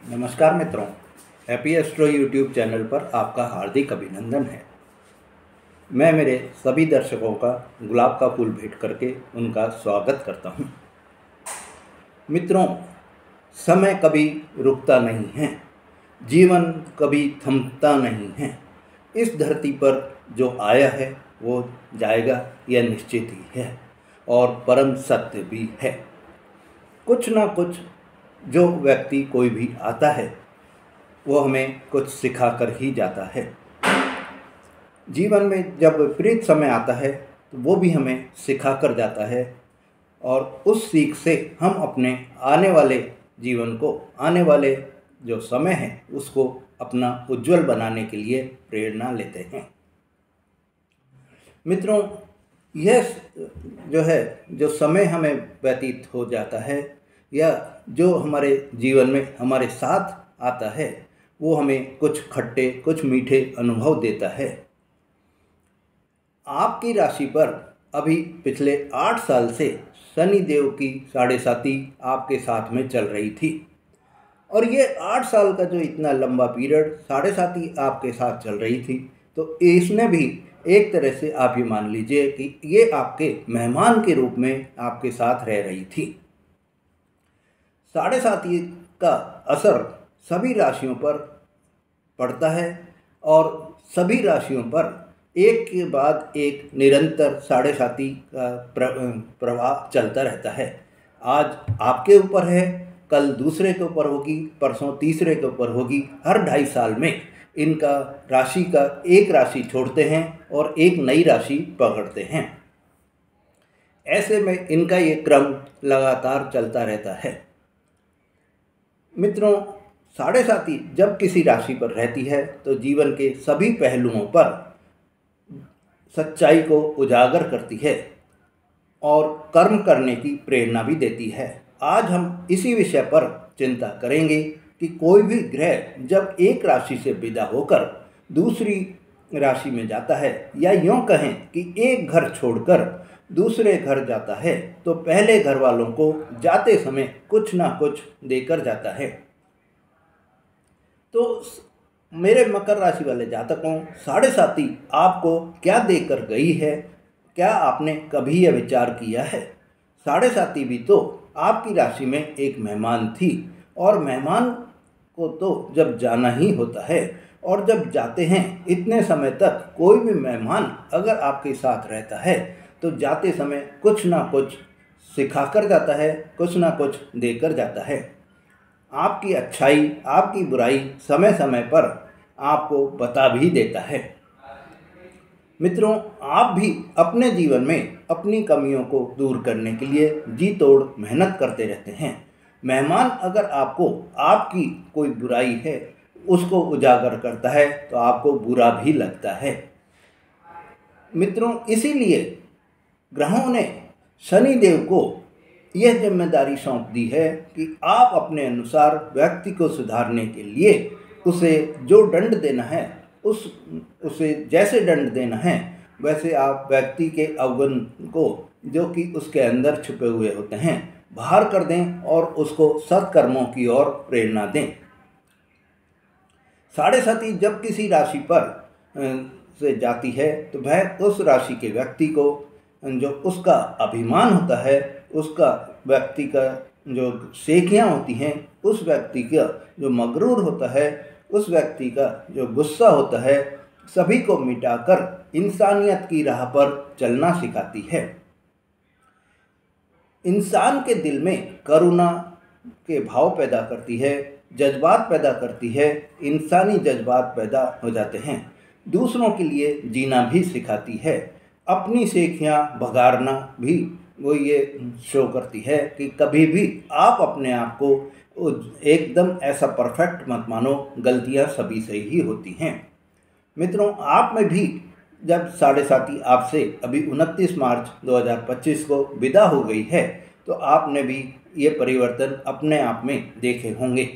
नमस्कार मित्रों, happy astro YouTube channel पर आपका हार्दिक अभिनंदन है। मैं मेरे सभी दर्शकों का गुलाब का फूल भेंट करके उनका स्वागत करता हूं। मित्रों, समय कभी रुकता नहीं है, जीवन कभी थमता नहीं है। इस धरती पर जो आया है वो जाएगा, यह निश्चित ही है और परम सत्य भी है। कुछ ना कुछ जो व्यक्ति कोई भी आता है वो हमें कुछ सिखा कर ही जाता है। जीवन में जब विपरीत समय आता है तो वो भी हमें सिखा कर जाता है और उस सीख से हम अपने आने वाले जीवन को, आने वाले जो समय है उसको अपना उज्जवल बनाने के लिए प्रेरणा लेते हैं। मित्रों, यह जो समय हमें व्यतीत हो जाता है या जो हमारे जीवन में हमारे साथ आता है वो हमें कुछ खट्टे कुछ मीठे अनुभव देता है। आपकी राशि पर अभी पिछले 8 साल से शनि देव की 7.5 आपके साथ में चल रही थी और ये 8 साल का जो इतना लंबा पीरियड 7.5 आपके साथ चल रही थी, तो इसने भी एक तरह से आप ये मान लीजिए कि ये आपके मेहमान के रूप में आपके साथ रह रही थी। 7.5 का असर सभी राशियों पर पड़ता है और सभी राशियों पर एक के बाद एक निरंतर 7.5 का प्रवाह चलता रहता है। आज आपके ऊपर है, कल दूसरे के ऊपर होगी, परसों तीसरे के ऊपर होगी। हर 2.5 साल में इनका राशि का एक राशि छोड़ते हैं और एक नई राशि पकड़ते हैं। ऐसे में इनका ये क्रम लगातार चलता रहता है। मित्रों, 7.5 जब किसी राशि पर रहती है तो जीवन के सभी पहलुओं पर सच्चाई को उजागर करती है और कर्म करने की प्रेरणा भी देती है। आज हम इसी विषय पर चिंता करेंगे कि कोई भी ग्रह जब एक राशि से विदा होकर दूसरी राशि में जाता है या यूँ कहें कि एक घर छोड़कर दूसरे घर जाता है तो पहले घर वालों को जाते समय कुछ ना कुछ देकर जाता है। तो मेरे मकर राशि वाले जातकों, 7.5 आपको क्या देकर गई है? क्या आपने कभी यह विचार किया है? 7.5 भी तो आपकी राशि में एक मेहमान थी और मेहमान को तो जब जाना ही होता है और जब जाते हैं इतने समय तक कोई भी मेहमान अगर आपके साथ रहता है तो जाते समय कुछ ना कुछ सिखा कर जाता है, कुछ ना कुछ देकर जाता है। आपकी अच्छाई, आपकी बुराई समय समय पर आपको बता भी देता है। मित्रों, आप भी अपने जीवन में अपनी कमियों को दूर करने के लिए जी तोड़ मेहनत करते रहते हैं। मेहमान अगर आपको आपकी कोई बुराई है उसको उजागर करता है तो आपको बुरा भी लगता है। मित्रों, इसीलिए ग्रहों ने शनि देव को यह जिम्मेदारी सौंप दी है कि आप अपने अनुसार व्यक्ति को सुधारने के लिए उसे जो दंड देना है उसे जैसे दंड देना है वैसे आप व्यक्ति के अवगुण को, जो कि उसके अंदर छुपे हुए होते हैं, बाहर कर दें और उसको सत्कर्मों की ओर प्रेरणा दें। 7.5 जब किसी राशि पर से जाती है तो वह उस राशि के व्यक्ति को, जो उसका अभिमान होता है, उसका व्यक्ति का जो सेखियाँ होती हैं, उस व्यक्ति का जो मगरूर होता है, उस व्यक्ति का जो गुस्सा होता है, सभी को मिटाकर इंसानियत की राह पर चलना सिखाती है। इंसान के दिल में करुणा के भाव पैदा करती है, जज्बात पैदा करती है, इंसानी जज्बात पैदा हो जाते हैं। दूसरों के लिए जीना भी सिखाती है। अपनी सेखियाँ भगारना भी वो ये शो करती है कि कभी भी आप अपने आप को एकदम ऐसा परफेक्ट मत मानो, गलतियाँ सभी से ही होती हैं। मित्रों, आप में भी जब 7.5 आपसे अभी 29 मार्च 2025 को विदा हो गई है तो आपने भी ये परिवर्तन अपने आप में देखे होंगे।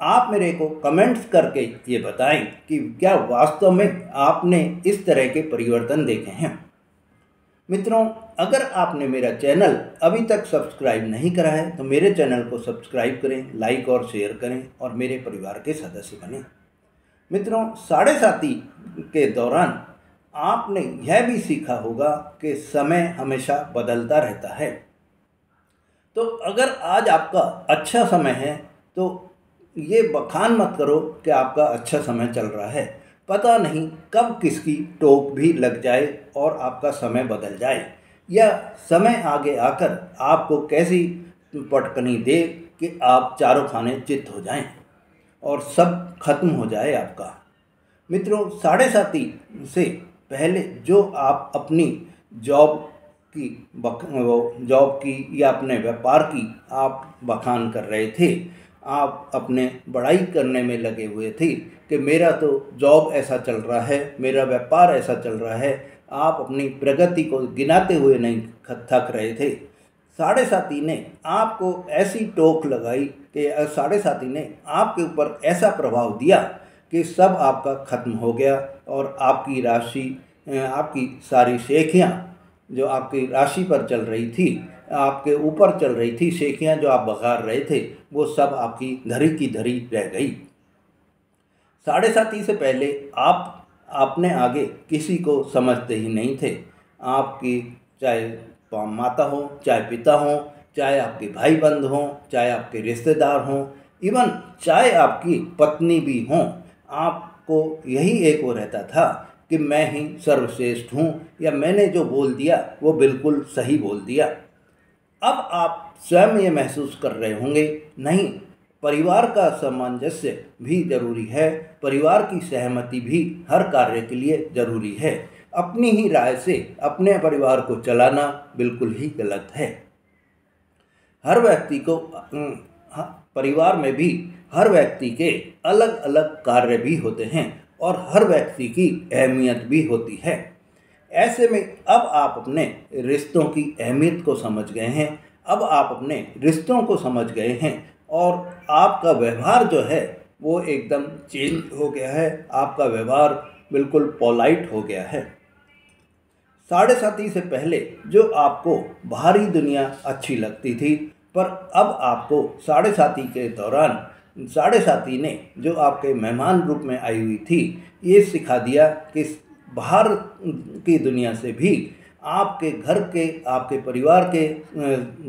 आप मेरे को कमेंट्स करके ये बताएं कि क्या वास्तव में आपने इस तरह के परिवर्तन देखे हैं। मित्रों, अगर आपने मेरा चैनल अभी तक सब्सक्राइब नहीं करा है तो मेरे चैनल को सब्सक्राइब करें, लाइक और शेयर करें और मेरे परिवार के सदस्य बनें। मित्रों, साढ़े साथी के दौरान आपने यह भी सीखा होगा कि समय हमेशा बदलता रहता है। तो अगर आज आपका अच्छा समय है तो ये बखान मत करो कि आपका अच्छा समय चल रहा है। पता नहीं कब किसकी टोक भी लग जाए और आपका समय बदल जाए, या समय आगे आकर आपको कैसी पटकनी दे कि आप चारों खाने चित्त हो जाएं और सब खत्म हो जाए आपका। मित्रों, साढ़े साथी से पहले जो आप अपनी जॉब जॉब की या अपने व्यापार की आप बखान कर रहे थे, आप अपने बड़ाई करने में लगे हुए थे कि मेरा तो जॉब ऐसा चल रहा है, मेरा व्यापार ऐसा चल रहा है। आप अपनी प्रगति को गिनाते हुए नहीं थक रहे थे। साढ़े साथी ने आपको ऐसी टोक लगाई कि साढ़े साथी ने आपके ऊपर ऐसा प्रभाव दिया कि सब आपका खत्म हो गया और आपकी राशि, आपकी सारी शेखियाँ जो आपकी राशि पर चल रही थी, आपके ऊपर चल रही थी शेखियाँ जो आप बघार रहे थे, वो सब आपकी धरी की धरी रह गई। साढ़े साथी से पहले आप अपने आगे किसी को समझते ही नहीं थे। आपकी चाहे माता हो, चाहे पिता हो, चाहे आपके भाई बंद हों, चाहे आपके रिश्तेदार हों, इवन चाहे आपकी पत्नी भी हों, आपको यही एक वो रहता था कि मैं ही सर्वश्रेष्ठ हूँ या मैंने जो बोल दिया वो बिल्कुल सही बोल दिया। अब आप स्वयं ये महसूस कर रहे होंगे, नहीं, परिवार का सामंजस्य भी जरूरी है, परिवार की सहमति भी हर कार्य के लिए जरूरी है। अपनी ही राय से अपने परिवार को चलाना बिल्कुल ही गलत है। हर व्यक्ति को परिवार में भी हर व्यक्ति के अलग अलग कार्य भी होते हैं और हर व्यक्ति की अहमियत भी होती है। ऐसे में अब आप अपने रिश्तों की अहमियत को समझ गए हैं, अब आप अपने रिश्तों को समझ गए हैं और आपका व्यवहार जो है वो एकदम चेंज हो गया है, आपका व्यवहार बिल्कुल पोलाइट हो गया है। साढ़े साथी से पहले जो आपको बाहरी दुनिया अच्छी लगती थी, पर अब आपको साढ़े साथी के दौरान साढ़े साथी ने जो आपके मेहमान रूप में आई हुई थी, ये सिखा दिया कि बाहर की दुनिया से भी आपके घर के, आपके परिवार के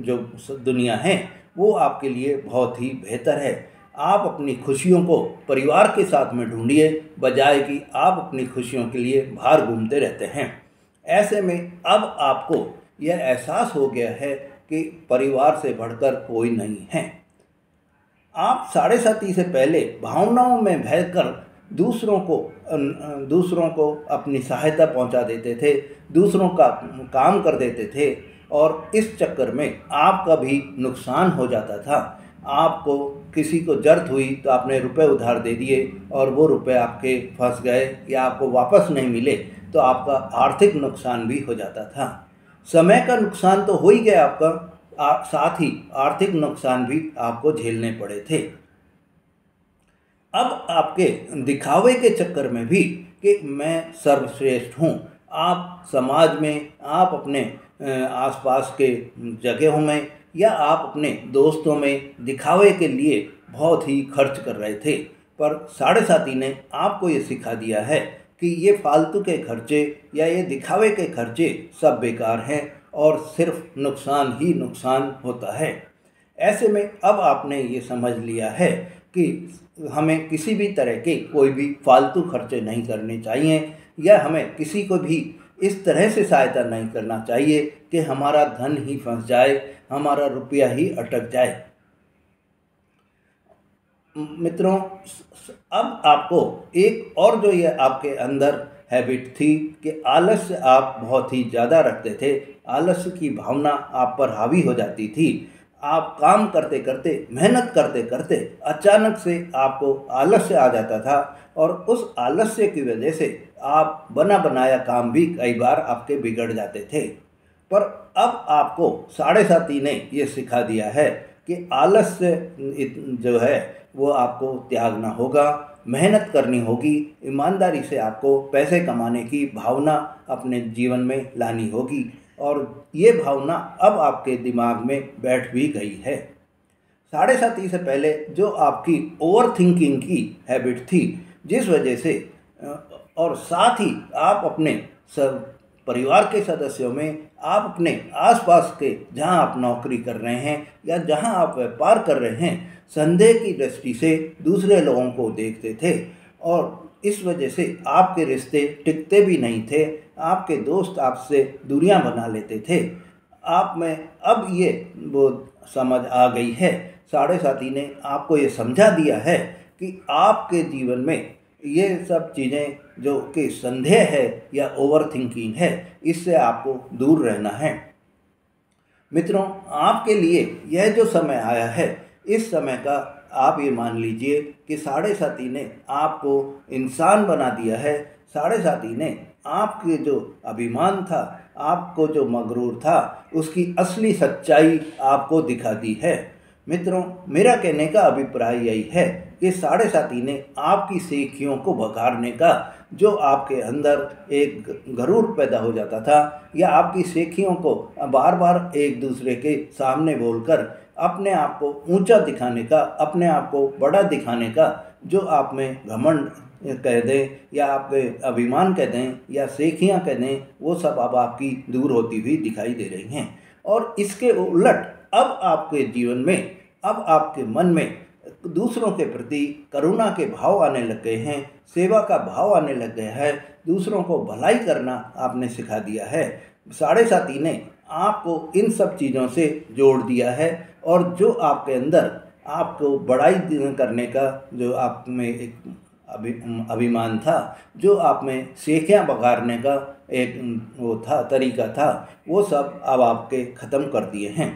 जो दुनिया है वो आपके लिए बहुत ही बेहतर है। आप अपनी खुशियों को परिवार के साथ में ढूंढिए, बजाय कि आप अपनी खुशियों के लिए बाहर घूमते रहते हैं। ऐसे में अब आपको यह एहसास हो गया है कि परिवार से बढ़कर कोई नहीं है। आप साढ़े साथी से पहले भावनाओं में बहकर दूसरों को अपनी सहायता पहुंचा देते थे, दूसरों का काम कर देते थे और इस चक्कर में आपका भी नुकसान हो जाता था। आपको किसी को ज़रूरत हुई तो आपने रुपए उधार दे दिए और वो रुपए आपके फंस गए या आपको वापस नहीं मिले तो आपका आर्थिक नुकसान भी हो जाता था। समय का नुकसान तो हो ही गया आपका, साथ ही आर्थिक नुकसान भी आपको झेलने पड़े थे। अब आपके दिखावे के चक्कर में भी कि मैं सर्वश्रेष्ठ हूँ, आप समाज में, आप अपने आसपास के जगहों में या आप अपने दोस्तों में दिखावे के लिए बहुत ही खर्च कर रहे थे। पर साढ़े साथी ने आपको ये सिखा दिया है कि ये फालतू के खर्चे या ये दिखावे के खर्चे सब बेकार हैं और सिर्फ नुकसान ही नुकसान होता है। ऐसे में अब आपने ये समझ लिया है कि हमें किसी भी तरह के कोई भी फालतू खर्चे नहीं करने चाहिए या हमें किसी को भी इस तरह से सहायता नहीं करना चाहिए कि हमारा धन ही फंस जाए, हमारा रुपया ही अटक जाए। मित्रों, अब आपको एक और जो ये आपके अंदर हैबिट थी कि आलस्य आप बहुत ही ज़्यादा रखते थे, आलस्य की भावना आप पर हावी हो जाती थी। आप काम करते करते, मेहनत करते करते अचानक से आपको आलस्य आ जाता था और उस आलस्य की वजह से आप बना बनाया काम भी कई बार आपके बिगड़ जाते थे। पर अब आपको साढ़े साथी ने ये सिखा दिया है कि आलस्य जो है वो आपको त्यागना होगा, मेहनत करनी होगी, ईमानदारी से आपको पैसे कमाने की भावना अपने जीवन में लानी होगी और ये भावना अब आपके दिमाग में बैठ भी गई है। 7:30 से पहले जो आपकी ओवर थिंकिंग की हैबिट थी, जिस वजह से और साथ ही आप अपने सब परिवार के सदस्यों में, आप अपने आसपास के जहां आप नौकरी कर रहे हैं या जहां आप व्यापार कर रहे हैं, संदेह की दृष्टि से दूसरे लोगों को देखते थे और इस वजह से आपके रिश्ते टिकते भी नहीं थे। आपके दोस्त आपसे दूरियां बना लेते थे। आप में अब ये वो समझ आ गई है। 7:30 ने आपको ये समझा दिया है कि आपके जीवन में ये सब चीज़ें जो कि संदेह है या ओवर थिंकिंग है, इससे आपको दूर रहना है। मित्रों, आपके लिए यह जो समय आया है, इस समय का आप ये मान लीजिए कि 7:30 ने आपको इंसान बना दिया है। 7:30 ने आपके जो अभिमान था, आपको जो मगरूर था, उसकी असली सच्चाई आपको दिखा दी है। मित्रों, मेरा कहने का अभिप्राय यही है कि 7:30 ने आपकी सेखियों को भगाड़ने का, जो आपके अंदर एक गरूर पैदा हो जाता था या आपकी सेखियों को बार बार एक दूसरे के सामने बोलकर अपने आप को ऊंचा दिखाने का, अपने आप को बड़ा दिखाने का, जो आप में घमंड कह दें या आपके अभिमान कह दें या सेखियां कह दें, वो सब अब आपकी दूर होती हुई दिखाई दे रही हैं। और इसके उलट अब आपके जीवन में, अब आपके मन में दूसरों के प्रति करुणा के भाव आने लग गए हैं, सेवा का भाव आने लग गया है, दूसरों को भलाई करना आपने सिखा दिया है। 7:30 ने आपको इन सब चीज़ों से जोड़ दिया है और जो आपके अंदर आपको बड़ाई करने का जो आप में एक अभिमान था, जो आप में सेखियाँ बघाड़ने का एक वो था, तरीका था, वो सब अब आपके ख़त्म कर दिए हैं।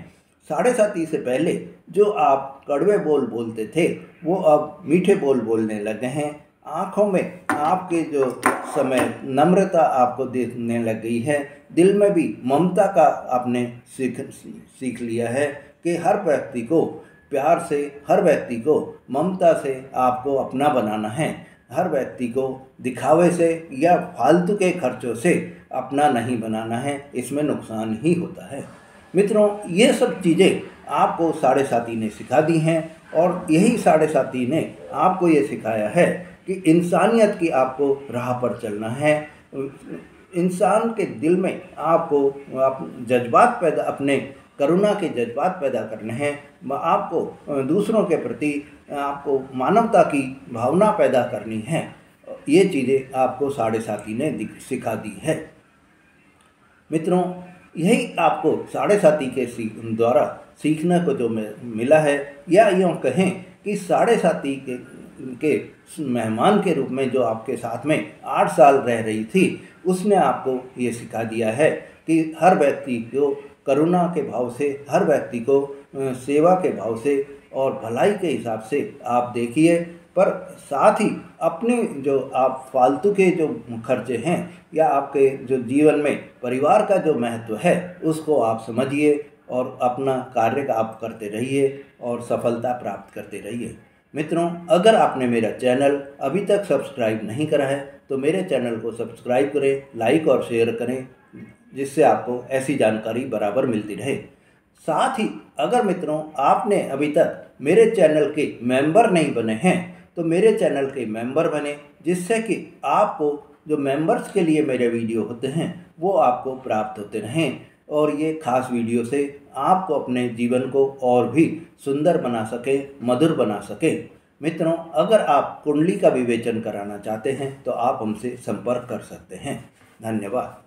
7:30 से पहले जो आप कड़वे बोल बोलते थे, वो अब मीठे बोल बोलने लगे हैं। आँखों में आपके जो समय नम्रता आपको देखने लग गई है। दिल में भी ममता का आपने सीख लिया है कि हर व्यक्ति को प्यार से, हर व्यक्ति को ममता से आपको अपना बनाना है। हर व्यक्ति को दिखावे से या फालतू के खर्चों से अपना नहीं बनाना है, इसमें नुकसान ही होता है। मित्रों, ये सब चीज़ें आपको 7:30 ने सिखा दी हैं और यही 7:30 ने आपको ये सिखाया है कि इंसानियत की आपको राह पर चलना है। इंसान के दिल में आपको जज्बात पैदा, अपने करुणा के जज्बात पैदा करने हैं। आपको दूसरों के प्रति आपको मानवता की भावना पैदा करनी है। ये चीज़ें आपको 7:30 ने सिखा दी है। मित्रों, यही आपको 7:30 के द्वारा सीखने को जो मिला है, या यूँ कहें कि 7:30 के मेहमान के रूप में जो आपके साथ में 8 साल रह रही थी, उसने आपको ये सिखा दिया है कि हर व्यक्ति को करुणा के भाव से, हर व्यक्ति को सेवा के भाव से और भलाई के हिसाब से आप देखिए, पर साथ ही अपने जो आप फालतू के जो खर्चे हैं या आपके जो जीवन में परिवार का जो महत्व है, उसको आप समझिए और अपना कार्य का आप करते रहिए और सफलता प्राप्त करते रहिए। मित्रों, अगर आपने मेरा चैनल अभी तक सब्सक्राइब नहीं करा है तो मेरे चैनल को सब्सक्राइब करें, लाइक और शेयर करें, जिससे आपको ऐसी जानकारी बराबर मिलती रहे। साथ ही अगर मित्रों आपने अभी तक मेरे चैनल के मेंबर नहीं बने हैं तो मेरे चैनल के मेंबर बने, जिससे कि आपको जो मेंबर्स के लिए मेरे वीडियो होते हैं वो आपको प्राप्त होते रहें और ये खास वीडियो से आपको अपने जीवन को और भी सुंदर बना सके, मधुर बना सके। मित्रों, अगर आप कुंडली का विवेचन कराना चाहते हैं तो आप हमसे संपर्क कर सकते हैं। धन्यवाद।